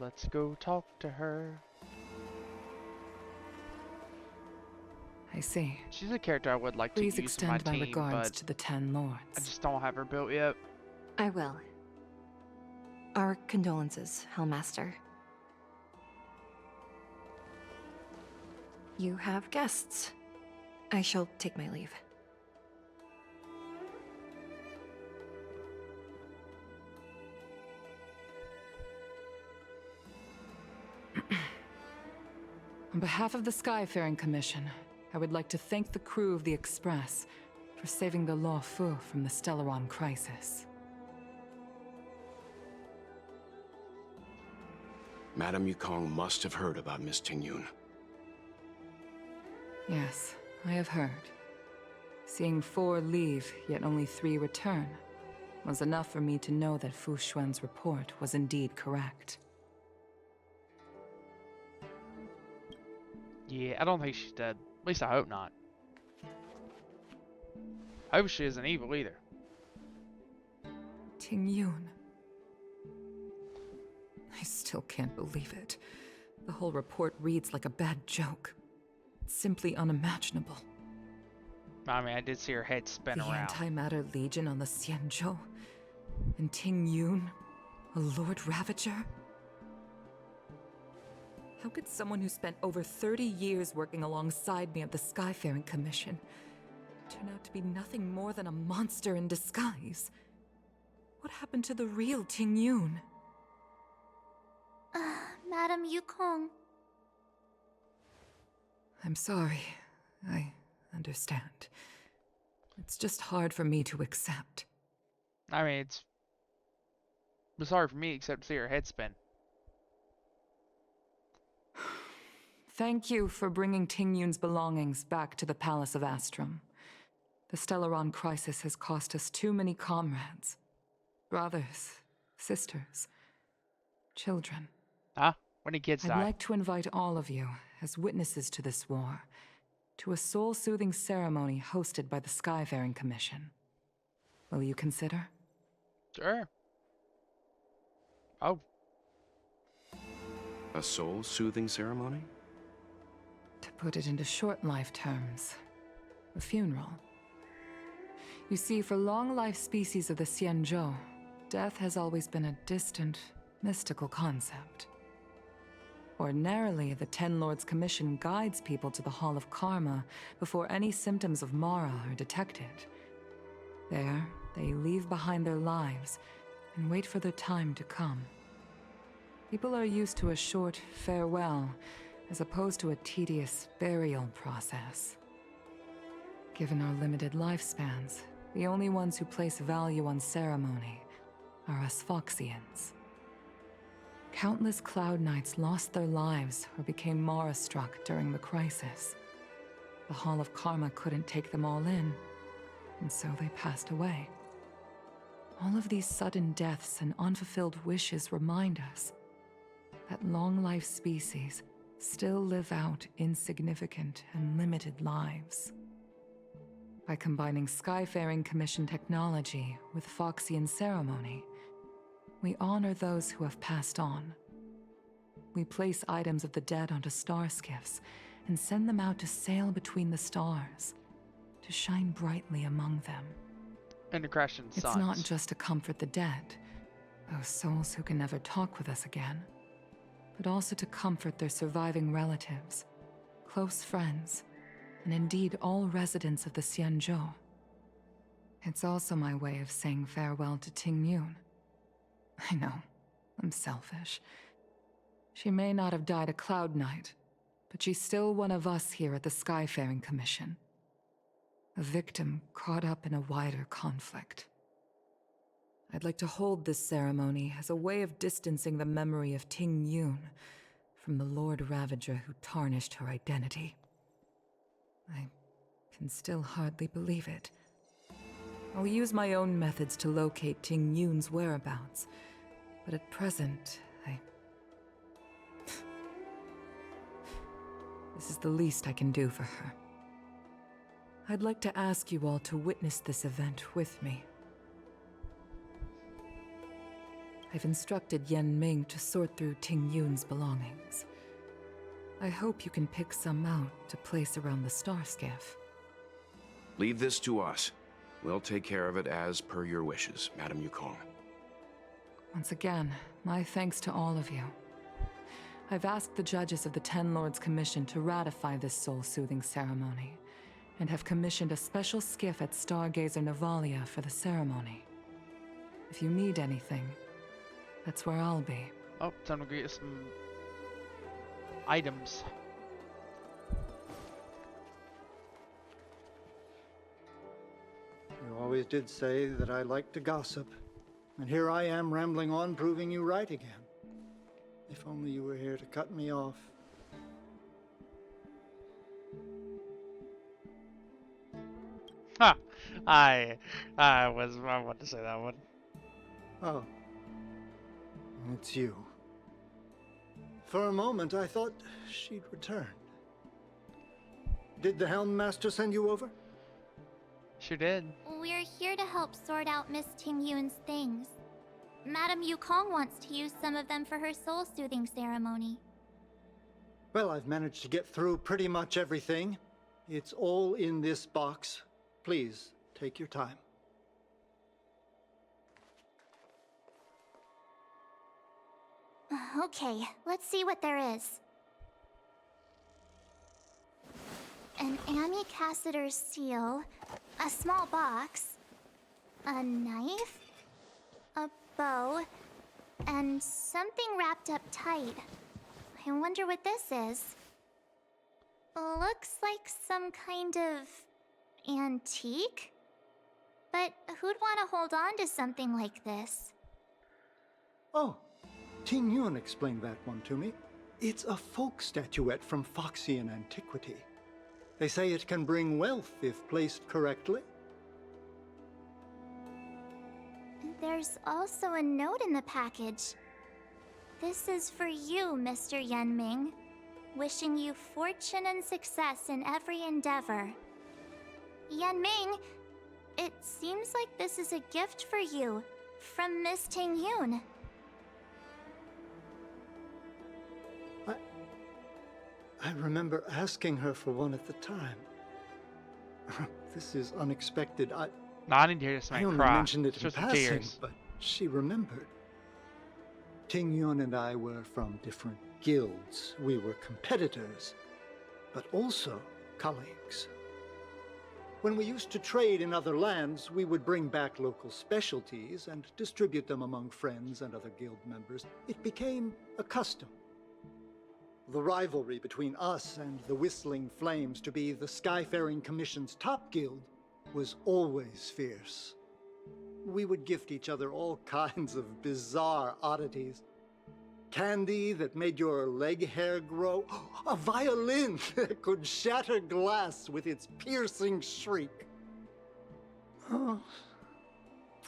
Let's go talk to her. I see. She's a character I would like Please to use in my extend my team, regards but to the 10 lords. I just don't have her built yet. I will. Our condolences, Hellmaster. You have guests. I shall take my leave. On behalf of the Skyfaring Commission, I would like to thank the crew of the Express for saving the Jarilo-VI from the Stellaron crisis. Madame Yukong must have heard about Miss Tingyum. Yes, I have heard. Seeing 4 leave, yet only 3 return, was enough for me to know that Fu Xuan's report was indeed correct. Yeah, I don't think she's dead. At least I hope not. I hope she isn't evil either. Tingyun. I still can't believe it. The whole report reads like a bad joke. It's simply unimaginable. I mean, I did see her head spin The around. Antimatter Legion on the Xianzhou, and Tingyun, a Lord Ravager? How could someone who spent over 30 years working alongside me at the Skyfaring Commission turn out to be nothing more than a monster in disguise? What happened to the real Tingyun? Madame Yukong. I'm sorry. I understand. It's just hard for me to accept. I mean, it's hard for me except to see her head spin. Thank you for bringing Tingyun's belongings back to the Palace of Astrum. The Stellaron crisis has cost us too many comrades. Brothers, sisters, children. Huh? When did kids I'd die? like to invite all of you, as witnesses to this war, to a soul-soothing ceremony hosted by the Skyfaring Commission. Will you consider? Sure. Oh. A soul-soothing ceremony? To put it into short life terms, a funeral. You see, for long-life species of the Xianzhou, death has always been a distant, mystical concept. Ordinarily, the Ten Lords Commission guides people to the Hall of Karma before any symptoms of Mara are detected. There, they leave behind their lives and wait for their time to come. People are used to a short farewell as opposed to a tedious burial process. Given our limited lifespans, the only ones who place value on ceremony are us Foxians. Countless Cloud Knights lost their lives or became Mara-struck during the crisis. The Hall of Karma couldn't take them all in, and so they passed away. All of these sudden deaths and unfulfilled wishes remind us that long-life species still live out insignificant and limited lives. By combining Skyfaring Commission technology with Foxian ceremony, we honor those who have passed on. We place items of the dead onto star skiffs and send them out to sail between the stars, to shine brightly among them. And the crashing suns. It's not just to comfort the dead, those souls who can never talk with us again, but also to comfort their surviving relatives, close friends, and indeed all residents of the Xianzhou. It's also my way of saying farewell to Tingyun. I know, I'm selfish. She may not have died a Cloud Knight, but she's still one of us here at the Skyfaring Commission. A victim caught up in a wider conflict. I'd like to hold this ceremony as a way of distancing the memory of Tingyun from the Lord Ravager who tarnished her identity. I can still hardly believe it. I'll use my own methods to locate Tingyun's whereabouts, but at present, This is the least I can do for her. I'd like to ask you all to witness this event with me. I've instructed Yen Ming to sort through Tingyun's belongings. I hope you can pick some out to place around the star skiff. Leave this to us. We'll take care of it as per your wishes, Madam Yukong. Once again, my thanks to all of you. I've asked the judges of the Ten Lords Commission to ratify this soul-soothing ceremony, and have commissioned a special skiff at Stargazer Navalia for the ceremony. If you need anything, that's where I'll be. Oh, time to get some items. You always did say that I like to gossip. And here I am rambling on, proving you right again. If only you were here to cut me off. Ha! I wanted to say that one. Oh. It's you. For a moment, I thought she'd returned. Did the Helm Master send you over? Sure did. We're here to help sort out Miss Tingyun's things. Madam Yukong wants to use some of them for her soul-soothing ceremony. Well, I've managed to get through pretty much everything. It's all in this box. Please, take your time. Okay, let's see what there is. An Ami Cassider's seal, a small box, a knife, a bow, and something wrapped up tight. I wonder what this is. Looks like some kind of antique? But who'd want to hold on to something like this? Oh, Tingyun explained that one to me. It's a folk statuette from Foxian antiquity. They say it can bring wealth if placed correctly. There's also a note in the package. This is for you, Mr. Yenming. Wishing you fortune and success in every endeavor. Yenming, it seems like this is a gift for you from Miss Tingyun. I remember asking her for one at the time. This is unexpected. Not in here, I my only cry. mentioned it in Just passing, tears. but she remembered. Tingyun and I were from different guilds. We were competitors, but also colleagues. When we used to trade in other lands, we would bring back local specialties and distribute them among friends and other guild members. It became a custom. The rivalry between us and the Whistling Flames to be the Skyfaring Commission's top guild was always fierce. We would gift each other all kinds of bizarre oddities. Candy that made your leg hair grow. A violin that could shatter glass with its piercing shriek. Oh,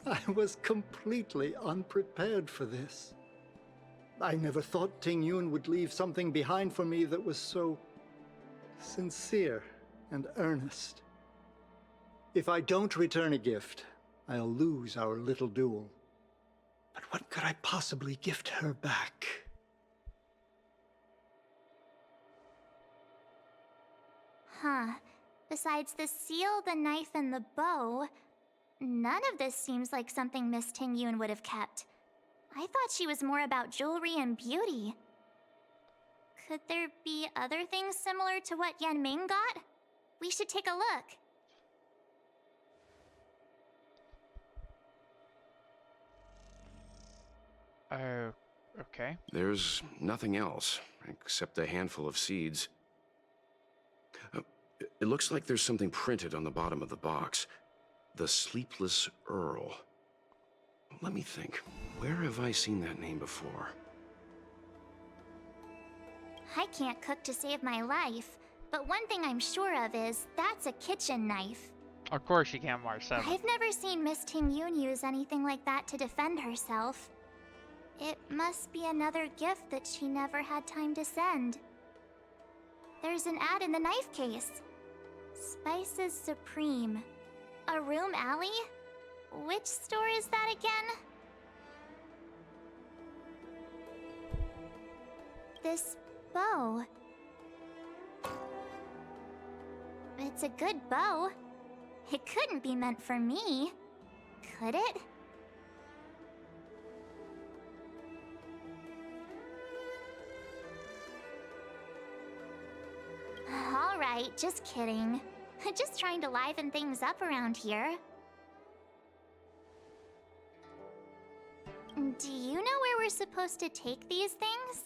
I was completely unprepared for this. I never thought Tingyun would leave something behind for me that was so sincere and earnest. If I don't return a gift, I'll lose our little duel. But what could I possibly gift her back? Huh. Besides the seal, the knife, and the bow, none of this seems like something Miss Tingyun would have kept. I thought she was more about jewelry and beauty. Could there be other things similar to what Yenming got? We should take a look. Oh, okay. There's nothing else, except a handful of seeds. It looks like there's something printed on the bottom of the box. The Sleepless Earl. Let me think. Where have I seen that name before? I can't cook to save my life, but one thing I'm sure of is that's a kitchen knife. Of course you can, Marcel. I've never seen Miss Tingyun use anything like that to defend herself. It must be another gift that she never had time to send. There's an ad in the knife case. Spices Supreme. A room alley? Which store is that again? this bow? It's a good bow. It couldn't be meant for me, could it? Alright, just kidding. Just trying to liven things up around here. Do you know where we're supposed to take these things?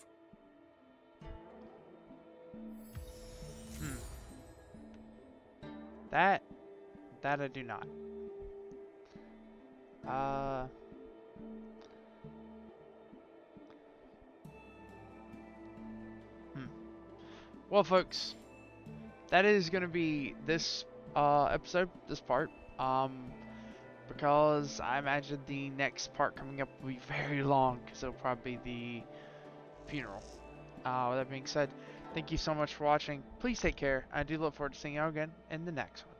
That I do not. Well, folks, that is gonna be this episode, this part. Because I imagine the next part coming up will be very long, because it'll probably be the funeral. With that being said, thank you so much for watching. Please take care. I do look forward to seeing you again in the next one.